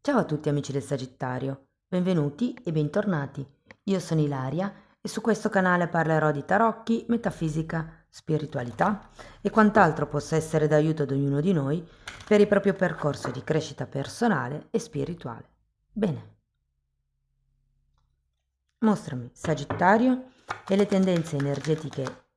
Ciao a tutti amici del Sagittario, benvenuti e bentornati. Io sono Ilaria e su questo canale parlerò di tarocchi, metafisica, spiritualità e quant'altro possa essere d'aiuto ad ognuno di noi per il proprio percorso di crescita personale e spirituale. Bene, mostrami Sagittario e le tendenze energetiche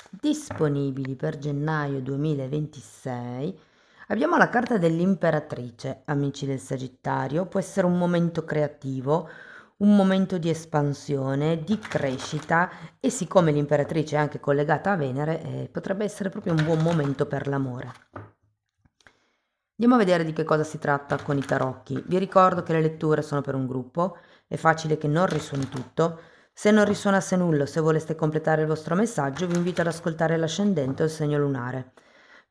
disponibili per gennaio 2026. Abbiamo la carta dell'imperatrice, amici del Sagittario. Può essere un momento creativo, un momento di espansione, di crescita, e siccome l'imperatrice è anche collegata a Venere, potrebbe essere proprio un buon momento per l'amore. Andiamo a vedere di che cosa si tratta con i tarocchi. Vi ricordo che le letture sono per un gruppo, è facile che non risuoni tutto. Se non risuonasse nulla, se voleste completare il vostro messaggio, vi invito ad ascoltare l'ascendente o il segno lunare.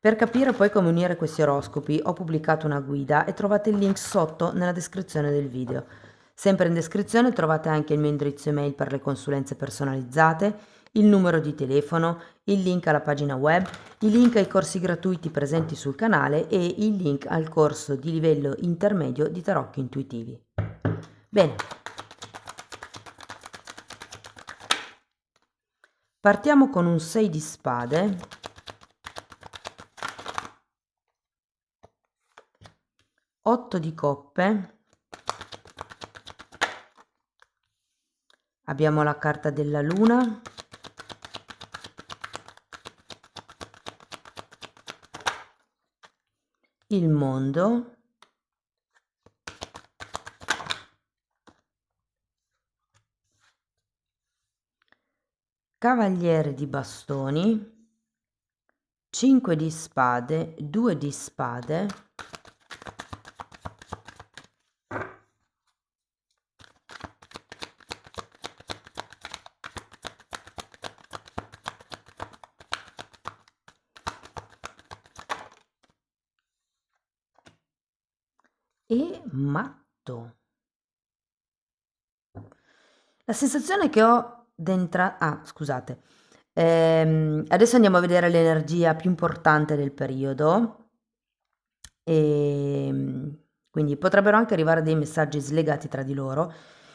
Per capire poi come unire questi oroscopi ho pubblicato una guida e trovate il link sotto nella descrizione del video. Sempre in descrizione trovate anche il mio indirizzo email per le consulenze personalizzate, il numero di telefono, il link alla pagina web, i link ai corsi gratuiti presenti sul canale e il link al corso di livello intermedio di tarocchi intuitivi. Bene, partiamo con un 6 di spade, 8 di coppe, abbiamo la carta della luna, il mondo, cavaliere di bastoni, 5 di spade, 2 di spade, e matto. La sensazione che ho dentro... Ah, scusate. Adesso andiamo a vedere l'energia più importante del periodo. Quindi potrebbero anche arrivare dei messaggi slegati tra di loro.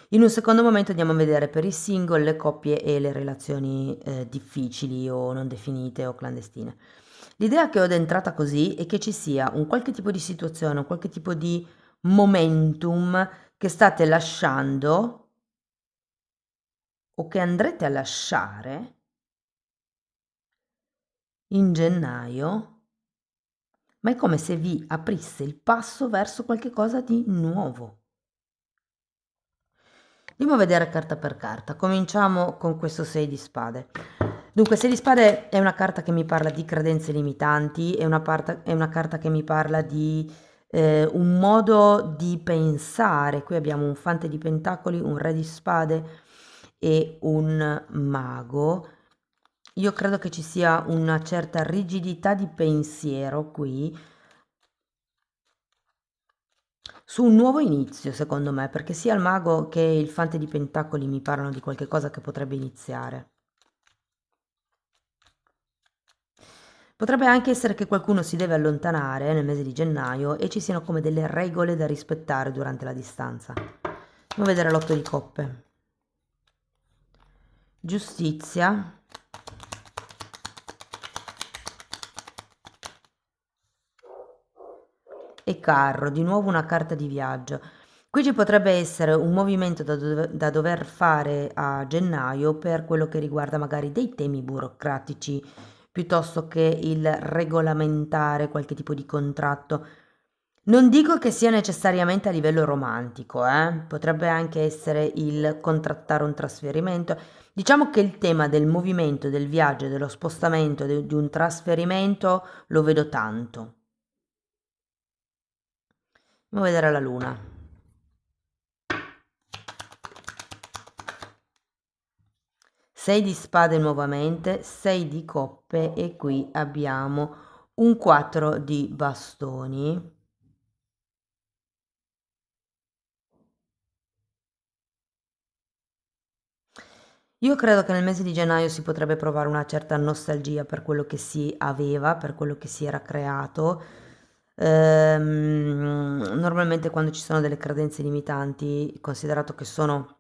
In un secondo momento andiamo a vedere per i single, le coppie e le relazioni difficili o non definite o clandestine. L'idea che ho d'entrata così è che ci sia un qualche tipo di situazione, un qualche tipo di momentum che state lasciando o che andrete a lasciare in gennaio, ma è come se vi aprisse il passo verso qualche cosa di nuovo. Andiamo a vedere carta per carta. Cominciamo con questo 6 di spade. Dunque, 6 di spade è una carta che mi parla di credenze limitanti, è una carta che mi parla di un modo di pensare. Qui abbiamo un fante di pentacoli, un re di spade e un mago. Io credo che ci sia una certa rigidità di pensiero qui su un nuovo inizio, secondo me, perché sia il mago che il fante di pentacoli mi parlano di qualche cosa che potrebbe iniziare. Potrebbe anche essere che qualcuno si deve allontanare nel mese di gennaio e ci siano come delle regole da rispettare durante la distanza. Andiamo a vedere l'otto di coppe. Giustizia. E carro, di nuovo una carta di viaggio. Qui ci potrebbe essere un movimento da dover fare a gennaio per quello che riguarda magari dei temi burocratici, piuttosto che il regolamentare qualche tipo di contratto. Non dico che sia necessariamente a livello romantico, potrebbe anche essere il contrattare un trasferimento. Diciamo che il tema del movimento, del viaggio, dello spostamento, di un trasferimento lo vedo tanto. Andiamo a vedere la luna. 6 di spade nuovamente, 6 di coppe e qui abbiamo un 4 di bastoni. Io credo che nel mese di gennaio si potrebbe provare una certa nostalgia per quello che si aveva, per quello che si era creato. Normalmente quando ci sono delle credenze limitanti, considerato che sono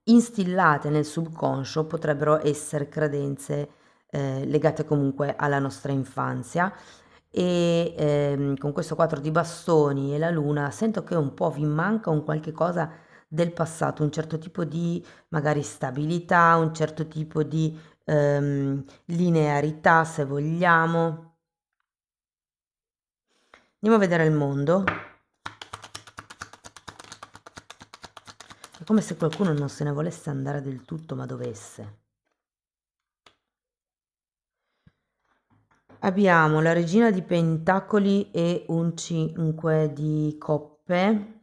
instillate nel subconscio, potrebbero essere credenze legate comunque alla nostra infanzia e con questo 4 di bastoni e la luna sento che un po' vi manca un qualche cosa del passato, un certo tipo di magari stabilità, un certo tipo di linearità se vogliamo. Andiamo a vedere il mondo. È come se qualcuno non se ne volesse andare del tutto, ma dovesse. Abbiamo la regina di pentacoli e un 5 di coppe.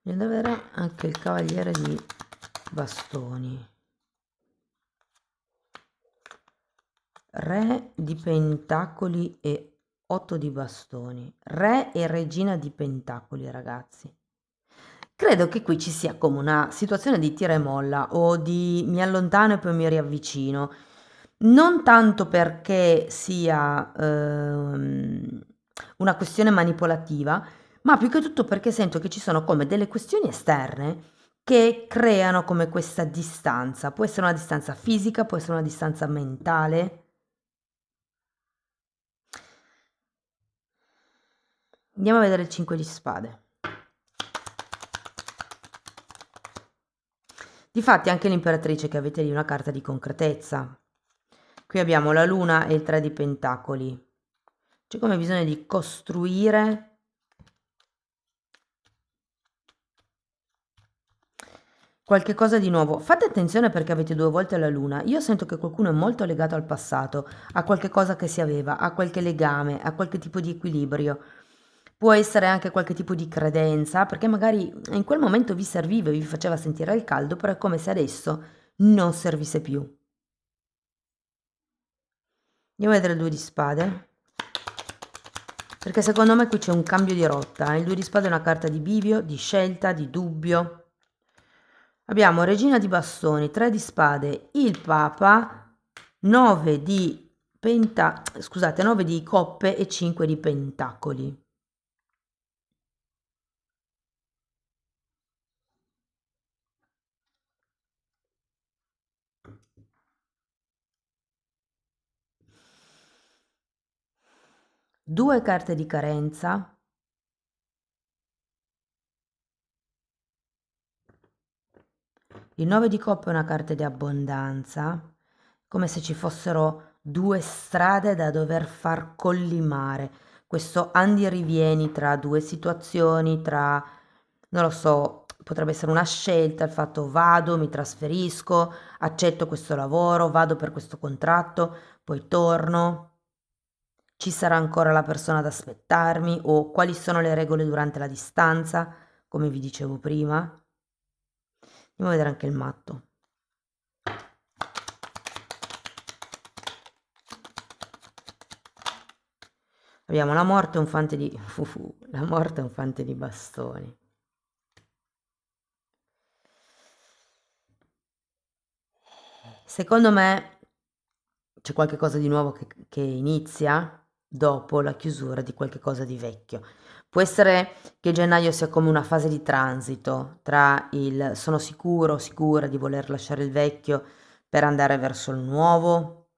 Viene da avere anche il cavaliere di bastoni. Re di pentacoli e 8 di bastoni. Re e regina di pentacoli, ragazzi. Credo che qui ci sia come una situazione di tira e molla o di mi allontano e poi mi riavvicino. Non tanto perché sia una questione manipolativa, ma più che tutto perché sento che ci sono come delle questioni esterne che creano come questa distanza. Può essere una distanza fisica, può essere una distanza mentale. Andiamo a vedere il 5 di spade. Difatti anche l'imperatrice che avete lì è una carta di concretezza. Qui abbiamo la luna e il 3 di pentacoli. C'è come bisogno di costruire qualche cosa di nuovo. Fate attenzione perché avete 2 volte la luna. Io sento che qualcuno è molto legato al passato, a qualche cosa che si aveva, a qualche legame, a qualche tipo di equilibrio. Può essere anche qualche tipo di credenza, perché magari in quel momento vi serviva, vi faceva sentire il caldo, però è come se adesso non servisse più. Andiamo a vedere il 2 di spade. Perché secondo me qui c'è un cambio di rotta. Il 2 di spade è una carta di bivio, di scelta, di dubbio. Abbiamo regina di bastoni, 3 di spade, il papa, 9 di scusate, 9 di coppe e 5 di pentacoli. Due carte di carenza. Il 9 di coppe è una carta di abbondanza, come se ci fossero due strade da dover far collimare. Questo andirivieni tra due situazioni, tra, non lo so, potrebbe essere una scelta, il fatto vado, mi trasferisco, accetto questo lavoro, vado per questo contratto, poi torno. Ci sarà ancora la persona ad aspettarmi o quali sono le regole durante la distanza, come vi dicevo prima. Andiamo a vedere anche il matto. Abbiamo la morte e un fante di la morte è un fante di bastoni. Secondo me c'è qualche cosa di nuovo che inizia dopo la chiusura di qualche cosa di vecchio. Può essere che gennaio sia come una fase di transito tra il sono sicuro, sicura di voler lasciare il vecchio per andare verso il nuovo.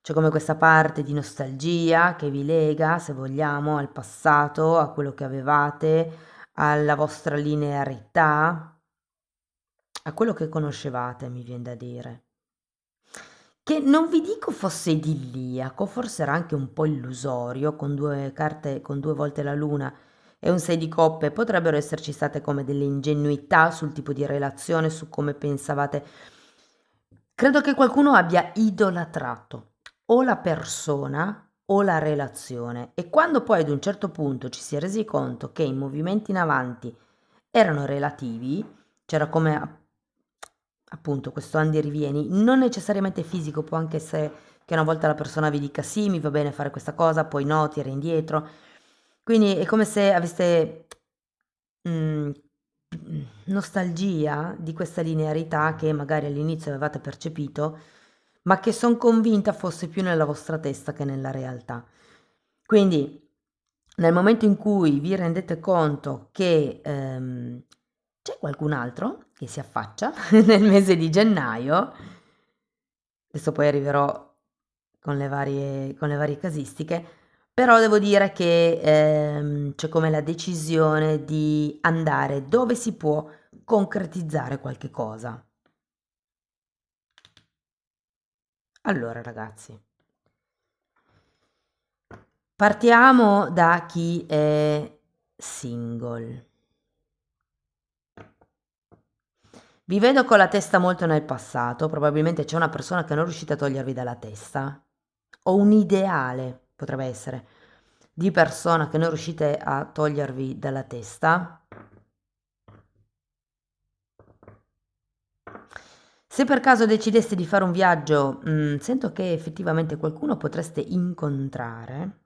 C'è come questa parte di nostalgia che vi lega, se vogliamo, al passato, a quello che avevate, alla vostra linearità, a quello che conoscevate, mi viene da dire. Che non vi dico fosse idilliaco, forse era anche un po' illusorio, con due carte, con 2 volte la luna e un 6 di coppe, potrebbero esserci state come delle ingenuità sul tipo di relazione, su come pensavate. Credo che qualcuno abbia idolatrato o la persona o la relazione e quando poi ad un certo punto ci si è resi conto che i movimenti in avanti erano relativi, c'era come appunto questo andirivieni, non necessariamente fisico, può anche essere che una volta la persona vi dica sì, mi va bene fare questa cosa, poi no, tira indietro. Quindi è come se aveste nostalgia di questa linearità che magari all'inizio avevate percepito, ma che son convinta fosse più nella vostra testa che nella realtà. Quindi, nel momento in cui vi rendete conto che c'è qualcun altro che si affaccia nel mese di gennaio, adesso poi arriverò con le varie casistiche, però devo dire che c'è come la decisione di andare dove si può concretizzare qualche cosa. Allora ragazzi, partiamo da chi è single. Vi vedo con la testa molto nel passato, probabilmente c'è una persona che non riuscite a togliervi dalla testa, o un ideale, potrebbe essere, di persona che non riuscite a togliervi dalla testa. Se per caso decideste di fare un viaggio, sento che effettivamente qualcuno potreste incontrare,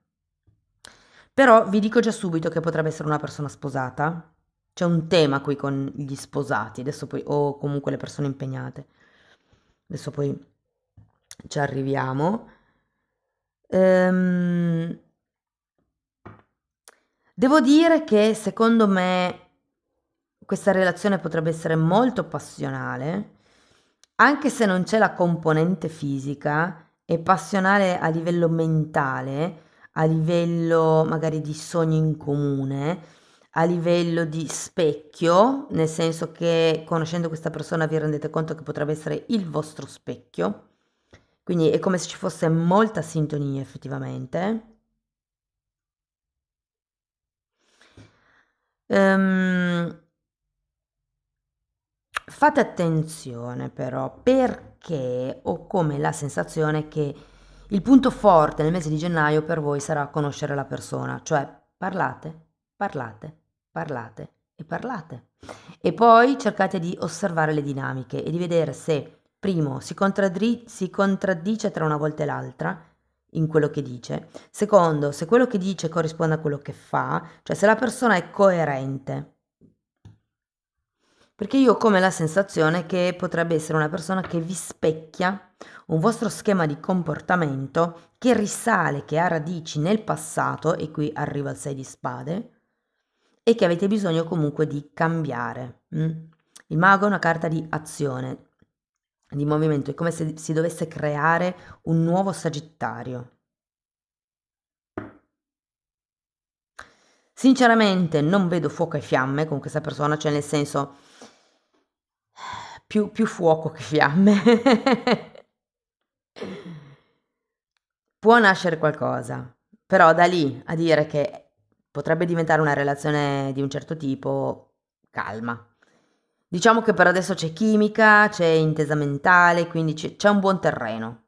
però vi dico già subito che potrebbe essere una persona sposata. C'è un tema qui con gli sposati, adesso poi, o comunque le persone impegnate. Adesso poi ci arriviamo. Ehm, Devo dire che secondo me questa relazione potrebbe essere molto passionale, anche se non c'è la componente fisica, è passionale a livello mentale, a livello magari di sogni in comune, a livello di specchio, nel senso che conoscendo questa persona vi rendete conto che potrebbe essere il vostro specchio, quindi è come se ci fosse molta sintonia effettivamente. Ehm, Fate attenzione però, perché ho come la sensazione che il punto forte nel mese di gennaio per voi sarà conoscere la persona, cioè parlate, parlate, parlate e parlate. E poi cercate di osservare le dinamiche e di vedere se, primo, si contraddice tra una volta e l'altra in quello che dice. Secondo, se quello che dice corrisponde a quello che fa, cioè se la persona è coerente. Perché io ho come la sensazione che potrebbe essere una persona che vi specchia un vostro schema di comportamento che risale, che ha radici nel passato, e qui arriva il 6 di spade, e che avete bisogno comunque di cambiare. Il mago è una carta di azione, di movimento, è come se si dovesse creare un nuovo Sagittario. Sinceramente non vedo fuoco e fiamme con questa persona, cioè nel senso più fuoco che fiamme. Può nascere qualcosa, però da lì a dire che potrebbe diventare una relazione di un certo tipo, calma. Diciamo che per adesso c'è chimica, c'è intesa mentale, quindi c'è un buon terreno.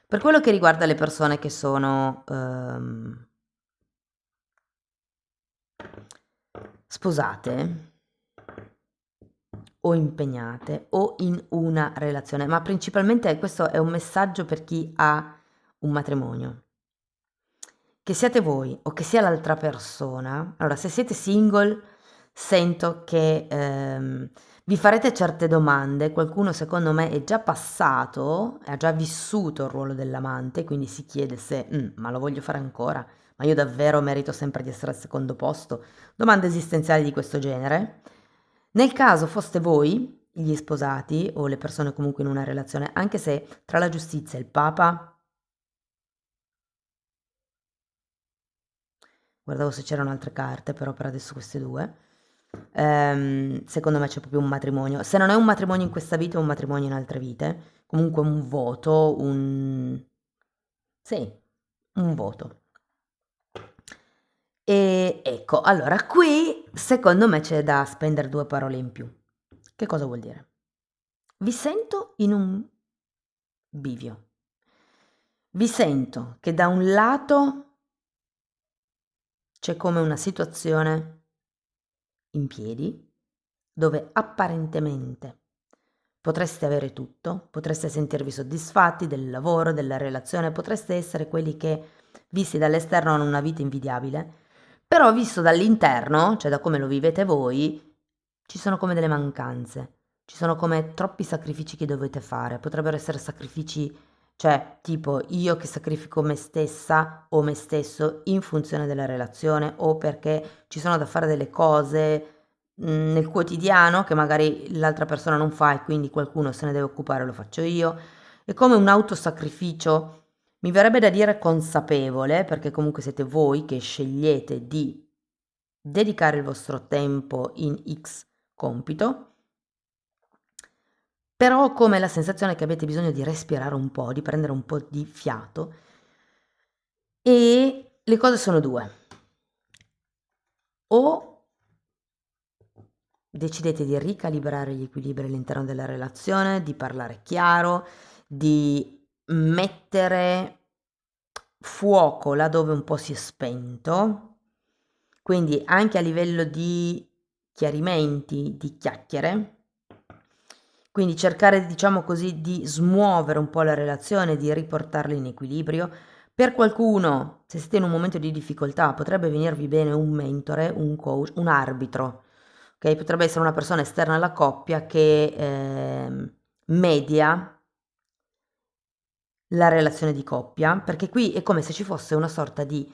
Per quello che riguarda le persone che sono sposate o impegnate o in una relazione, ma principalmente questo è un messaggio per chi ha un matrimonio. Che siate voi o che sia l'altra persona, allora se siete single sento che vi farete certe domande, qualcuno secondo me è già passato, ha già vissuto il ruolo dell'amante, quindi si chiede se, ma lo voglio fare ancora? Ma io davvero merito sempre di essere al secondo posto? Domande esistenziali di questo genere. Nel caso foste voi, gli sposati o le persone comunque in una relazione, anche se tra la giustizia e il Papa, guardavo se c'erano altre carte, però per adesso queste due. Secondo me c'è proprio un matrimonio. Se non è un matrimonio in questa vita, è un matrimonio in altre vite. Comunque un voto, un... Sì, un voto. E ecco, allora qui secondo me c'è da spendere due parole in più. Che cosa vuol dire? Vi sento in un bivio. Vi sento che da un lato c'è come una situazione in piedi dove apparentemente potreste avere tutto, potreste sentirvi soddisfatti del lavoro, della relazione, potreste essere quelli che, visti dall'esterno, hanno una vita invidiabile, Però visto dall'interno, cioè da come lo vivete voi, ci sono come delle mancanze, ci sono come troppi sacrifici che dovete fare, potrebbero essere sacrifici, cioè tipo io che sacrifico me stessa o me stesso in funzione della relazione o perché ci sono da fare delle cose nel quotidiano che magari l'altra persona non fa e quindi qualcuno se ne deve occupare, lo faccio io. È come un autosacrificio, mi verrebbe da dire consapevole, perché comunque siete voi che scegliete di dedicare il vostro tempo in X compito, però ho come la sensazione che avete bisogno di respirare un po', di prendere un po' di fiato e le cose sono due. O decidete di ricalibrare gli equilibri all'interno della relazione, di parlare chiaro, di mettere fuoco laddove un po' si è spento, quindi anche a livello di chiarimenti, di chiacchiere, quindi cercare, diciamo così, di smuovere un po' la relazione, di riportarla in equilibrio. Per qualcuno, se siete in un momento di difficoltà, potrebbe venirvi bene un mentore, un coach, un arbitro, ok? Potrebbe essere una persona esterna alla coppia che media la relazione di coppia, perché qui è come se ci fosse una sorta di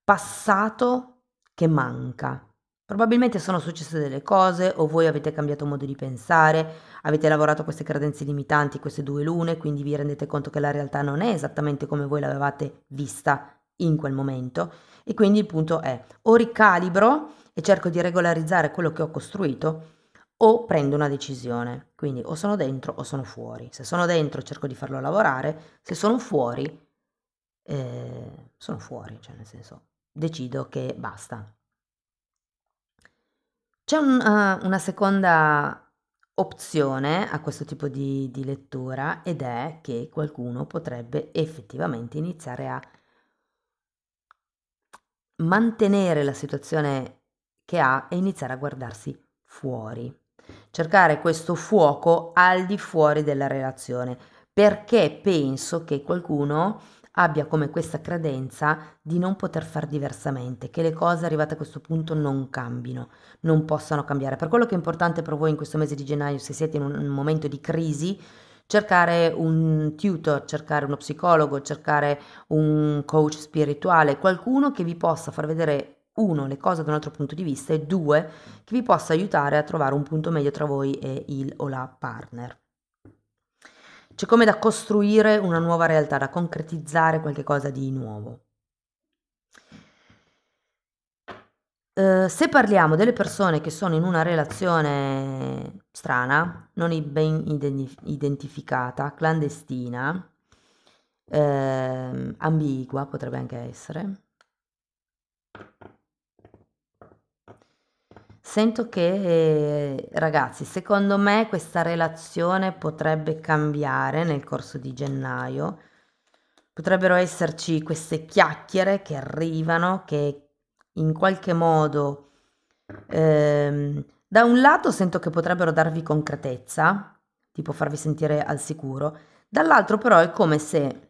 passato che manca. Probabilmente sono successe delle cose o voi avete cambiato modo di pensare, avete lavorato queste credenze limitanti, queste 2 lune, quindi vi rendete conto che la realtà non è esattamente come voi l'avevate vista in quel momento e quindi il punto è o ricalibro e cerco di regolarizzare quello che ho costruito o prendo una decisione, quindi o sono dentro o sono fuori. Se sono dentro cerco di farlo lavorare, se sono fuori, cioè nel senso decido che basta. C'è una seconda opzione a questo tipo di lettura ed è che qualcuno potrebbe effettivamente iniziare a mantenere la situazione che ha e iniziare a guardarsi fuori. Cercare questo fuoco al di fuori della relazione, perché penso che qualcuno abbia come questa credenza di non poter far diversamente, che le cose arrivate a questo punto non cambino, non possano cambiare. Per quello che è importante per voi in questo mese di gennaio, se siete in un momento di crisi, cercare un tutor, cercare uno psicologo, cercare un coach spirituale, qualcuno che vi possa far vedere, uno, le cose da un altro punto di vista e due, che vi possa aiutare a trovare un punto medio tra voi e il o la partner. C'è come da costruire una nuova realtà, da concretizzare qualche cosa di nuovo. Se parliamo delle persone che sono in una relazione strana, non ben identificata, clandestina, ambigua potrebbe anche essere, sento che, ragazzi, secondo me questa relazione potrebbe cambiare nel corso di gennaio. Potrebbero esserci queste chiacchiere che arrivano, che in qualche modo, da un lato sento che potrebbero darvi concretezza, tipo farvi sentire al sicuro, dall'altro però è come se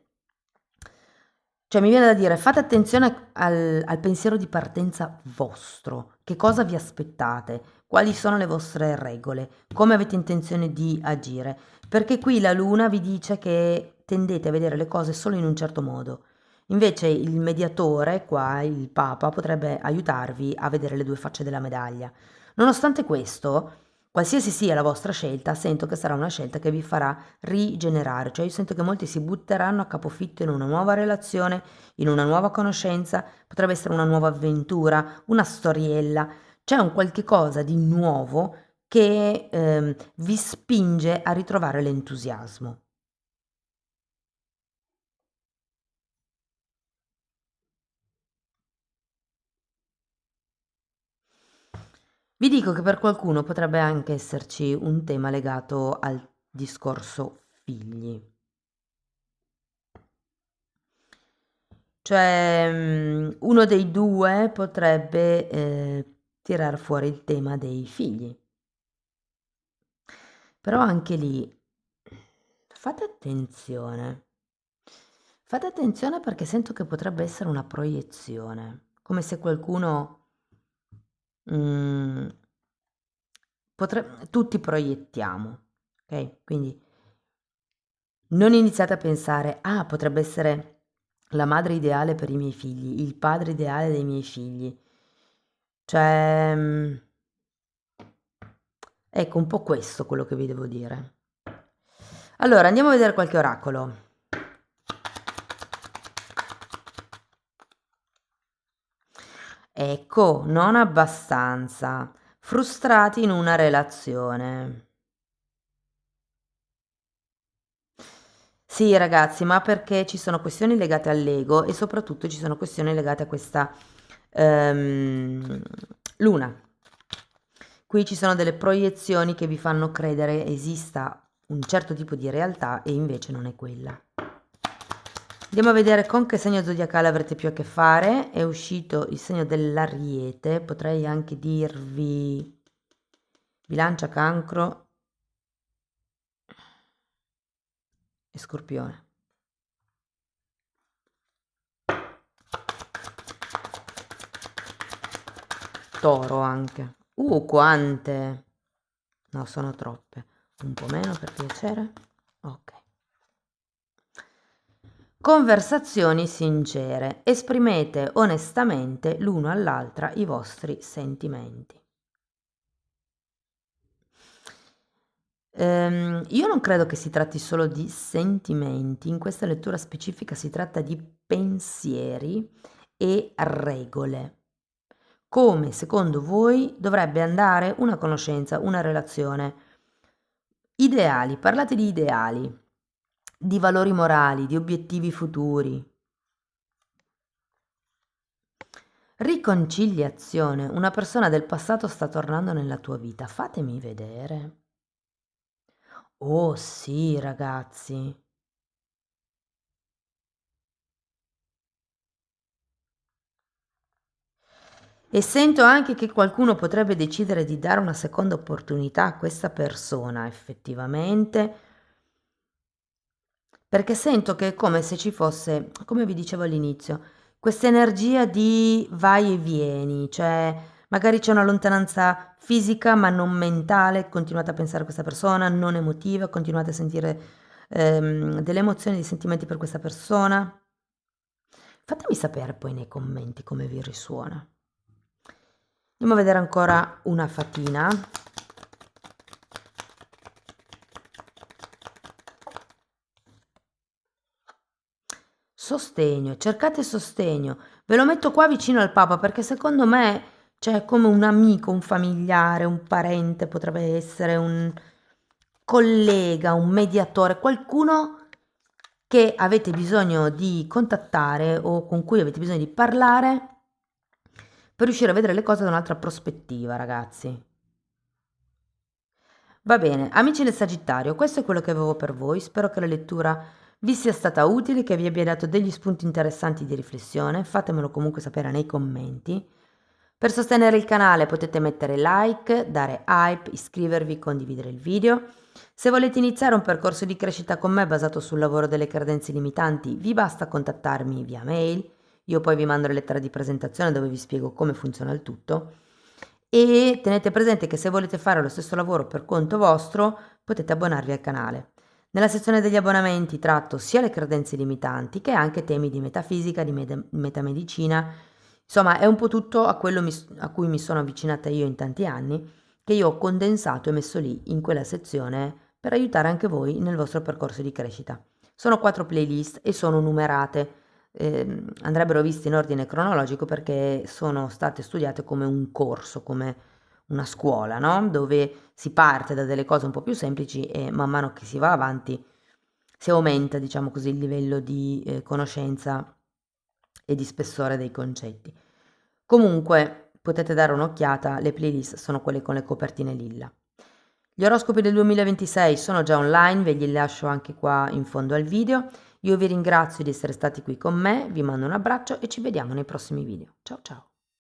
cioè mi viene da dire, fate attenzione al pensiero di partenza vostro. Che cosa vi aspettate? Quali sono le vostre regole? Come avete intenzione di agire? Perché qui la luna vi dice che tendete a vedere le cose solo in un certo modo. Invece il mediatore, qua, il Papa, potrebbe aiutarvi a vedere le due facce della medaglia. Nonostante questo, qualsiasi sia la vostra scelta, sento che sarà una scelta che vi farà rigenerare, cioè io sento che molti si butteranno a capofitto in una nuova relazione, in una nuova conoscenza, potrebbe essere una nuova avventura, una storiella, c'è un qualche cosa di nuovo che vi spinge a ritrovare l'entusiasmo. Vi dico che per qualcuno potrebbe anche esserci un tema legato al discorso figli. Cioè, uno dei due potrebbe tirar fuori il tema dei figli. Però anche lì fate attenzione. Fate attenzione perché sento che potrebbe essere una proiezione. come se qualcuno tutti proiettiamo, ok? Quindi non iniziate a pensare, ah, potrebbe essere la madre ideale per i miei figli, il padre ideale dei miei figli. Cioè, ecco un po' questo quello che vi devo dire. Allora, andiamo a vedere qualche oracolo. Ecco, non abbastanza. Frustrati in una relazione. Sì, ragazzi, ma perché ci sono questioni legate all'ego e soprattutto ci sono questioni legate a questa luna. Qui ci sono delle proiezioni che vi fanno credere esista un certo tipo di realtà e invece non è quella. Andiamo a vedere con che segno zodiacale avrete più a che fare. È uscito il segno dell'Ariete, potrei anche dirvi Bilancia, Cancro e Scorpione. Toro anche. Quante! No, sono troppe. Un po' meno per piacere. Ok. Conversazioni sincere. Esprimete onestamente l'uno all'altra i vostri sentimenti. Io non credo che si tratti solo di sentimenti, in questa lettura specifica si tratta di pensieri e regole. Come secondo voi dovrebbe andare una conoscenza, una relazione? Ideali, parlate di ideali, di valori morali, di obiettivi futuri. Riconciliazione, una persona del passato sta tornando nella tua vita, fatemi vedere. Oh sì, ragazzi. E sento anche che qualcuno potrebbe decidere di dare una seconda opportunità a questa persona, effettivamente, perché sento che è come se ci fosse, come vi dicevo all'inizio, questa energia di vai e vieni, cioè magari c'è una lontananza fisica ma non mentale, continuate a pensare a questa persona, non emotiva, continuate a sentire delle emozioni, dei sentimenti per questa persona. Fatemi sapere poi nei commenti come vi risuona. Andiamo a vedere ancora una fatina. Sostegno, cercate sostegno. Ve lo metto qua vicino al Papa perché secondo me c'è come un amico, un familiare, un parente, potrebbe essere un collega, un mediatore, qualcuno che avete bisogno di contattare o con cui avete bisogno di parlare per riuscire a vedere le cose da un'altra prospettiva, ragazzi. Va bene, amici del Sagittario, questo è quello che avevo per voi. Spero che la lettura vi sia stata utile, che vi abbia dato degli spunti interessanti di riflessione. Fatemelo comunque sapere nei commenti. Per sostenere il canale potete mettere like, dare hype, iscrivervi, condividere il video. Se volete iniziare un percorso di crescita con me basato sul lavoro delle credenze limitanti, vi basta contattarmi via mail. Io poi vi mando la lettera di presentazione dove vi spiego come funziona il tutto. E tenete presente che se volete fare lo stesso lavoro per conto vostro potete abbonarvi al canale. Nella sezione degli abbonamenti tratto sia le credenze limitanti che anche temi di metafisica, di metamedicina, insomma è un po' tutto a quello a cui mi sono avvicinata io in tanti anni, che io ho condensato e messo lì in quella sezione per aiutare anche voi nel vostro percorso di crescita. Sono 4 playlist e sono numerate. Andrebbero viste in ordine cronologico perché sono state studiate come un corso, come una scuola, no? Dove si parte da delle cose un po' più semplici e man mano che si va avanti si aumenta, diciamo così, il livello di conoscenza e di spessore dei concetti. Comunque potete dare un'occhiata, le playlist sono quelle con le copertine lilla. Gli oroscopi del 2026 sono già online, ve li lascio anche qua in fondo al video. Io vi ringrazio di essere stati qui con me, vi mando un abbraccio e ci vediamo nei prossimi video. Ciao ciao!